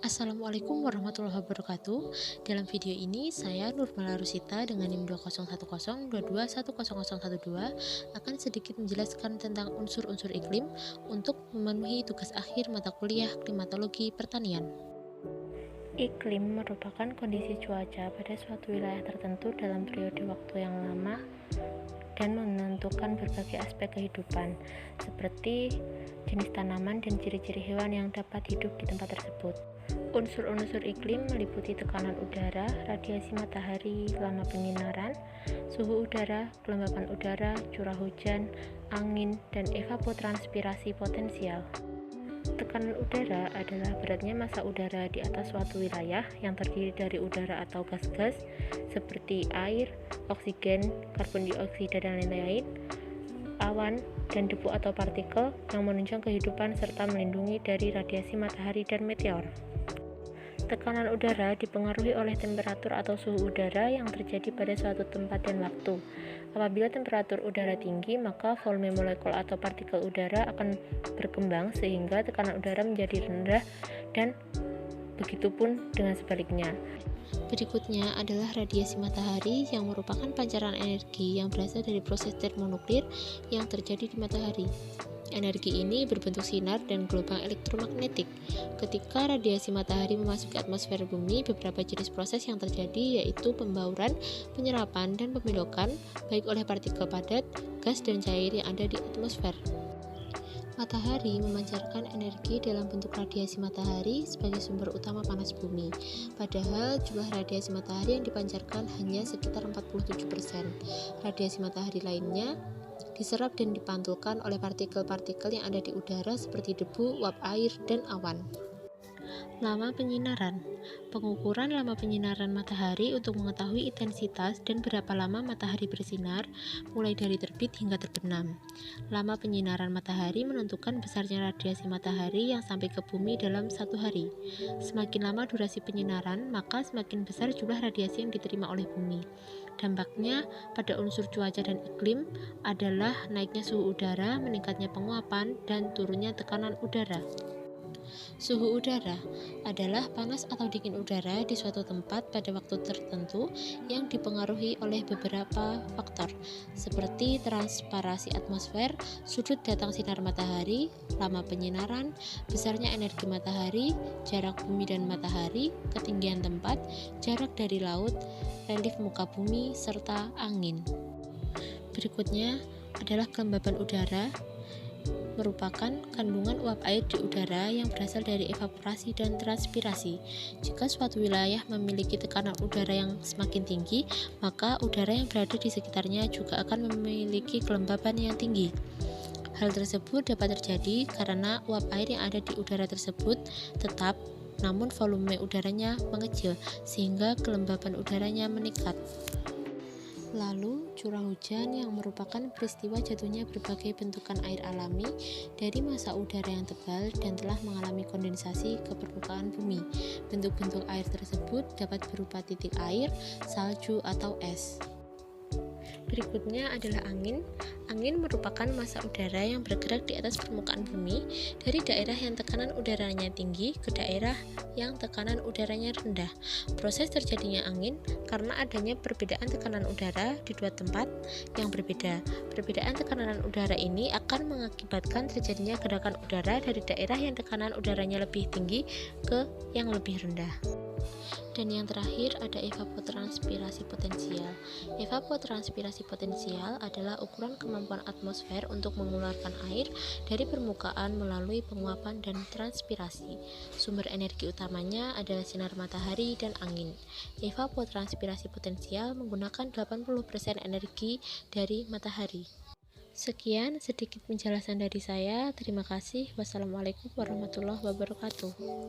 Assalamualaikum warahmatullahi wabarakatuh. Dalam video ini, saya Nurmala Rusita dengan NIM 20102210012 akan sedikit menjelaskan tentang unsur-unsur iklim untuk memenuhi tugas akhir mata kuliah klimatologi pertanian. Iklim merupakan kondisi cuaca pada suatu wilayah tertentu dalam periode waktu yang lama dan menentukan berbagai aspek kehidupan, seperti jenis tanaman dan ciri-ciri hewan yang dapat hidup di tempat tersebut. Unsur-unsur iklim meliputi tekanan udara, radiasi matahari, lama penyinaran, suhu udara, kelembapan udara, curah hujan, angin, dan evapotranspirasi potensial. Tekanan udara adalah beratnya massa udara di atas suatu wilayah yang terdiri dari udara atau gas-gas seperti air, oksigen, karbon dioksida, dan lain-lain, awan, dan debu atau partikel yang menunjang kehidupan serta melindungi dari radiasi matahari dan meteor. Tekanan udara dipengaruhi oleh temperatur atau suhu udara yang terjadi pada suatu tempat dan waktu. Apabila temperatur udara tinggi, maka volume molekul atau partikel udara akan berkembang sehingga tekanan udara menjadi rendah, dan begitupun dengan sebaliknya. Berikutnya adalah radiasi matahari yang merupakan pancaran energi yang berasal dari proses termonuklir yang terjadi di matahari. Energi ini berbentuk sinar dan gelombang elektromagnetik. Ketika radiasi matahari memasuki atmosfer bumi, beberapa jenis proses yang terjadi yaitu pembauran, penyerapan, dan pembelokan baik oleh partikel padat, gas, dan cair yang ada di atmosfer. Matahari memancarkan energi dalam bentuk radiasi matahari sebagai sumber utama panas bumi. Padahal jumlah radiasi matahari yang dipancarkan hanya sekitar 47%. Radiasi matahari lainnya diserap dan dipantulkan oleh partikel-partikel yang ada di udara seperti debu, uap air, dan awan. Lama penyinaran. Pengukuran lama penyinaran matahari untuk mengetahui intensitas dan berapa lama matahari bersinar, mulai dari terbit hingga terbenam. Lama penyinaran matahari menentukan besarnya radiasi matahari yang sampai ke bumi dalam satu hari. Semakin lama durasi penyinaran, maka semakin besar jumlah radiasi yang diterima oleh bumi. Dampaknya pada unsur cuaca dan iklim adalah naiknya suhu udara, meningkatnya penguapan, dan turunnya tekanan udara. Suhu udara adalah panas atau dingin udara di suatu tempat pada waktu tertentu yang dipengaruhi oleh beberapa faktor, seperti transparasi atmosfer, sudut datang sinar matahari, lama penyinaran, besarnya energi matahari, jarak bumi dan matahari, ketinggian tempat, jarak dari laut, relief muka bumi, serta angin. Berikutnya adalah kelembaban udara, merupakan kandungan uap air di udara yang berasal dari evaporasi dan transpirasi. Jika suatu wilayah memiliki tekanan udara yang semakin tinggi, maka udara yang berada di sekitarnya juga akan memiliki kelembaban yang tinggi. Hal tersebut dapat terjadi karena uap air yang ada di udara tersebut tetap, namun volume udaranya mengecil, sehingga kelembaban udaranya meningkat. Lalu, curah hujan yang merupakan peristiwa jatuhnya berbagai bentukan air alami dari massa udara yang tebal dan telah mengalami kondensasi ke permukaan bumi. Bentuk-bentuk air tersebut dapat berupa titik air, salju, atau es. Berikutnya adalah angin. Angin merupakan massa udara yang bergerak di atas permukaan bumi dari daerah yang tekanan udaranya tinggi ke daerah yang tekanan udaranya rendah. Proses terjadinya angin karena adanya perbedaan tekanan udara di dua tempat yang berbeda. Perbedaan tekanan udara ini akan mengakibatkan terjadinya gerakan udara dari daerah yang tekanan udaranya lebih tinggi ke yang lebih rendah. Dan yang terakhir ada evapotranspirasi potensial. Evapotranspirasi potensial adalah ukuran kemampuan atmosfer untuk mengeluarkan air dari permukaan melalui penguapan dan transpirasi. Sumber energi utamanya adalah sinar matahari dan angin. Evapotranspirasi potensial menggunakan 80% energi dari matahari. Sekian sedikit penjelasan dari saya. Terima kasih. Wassalamualaikum warahmatullahi wabarakatuh.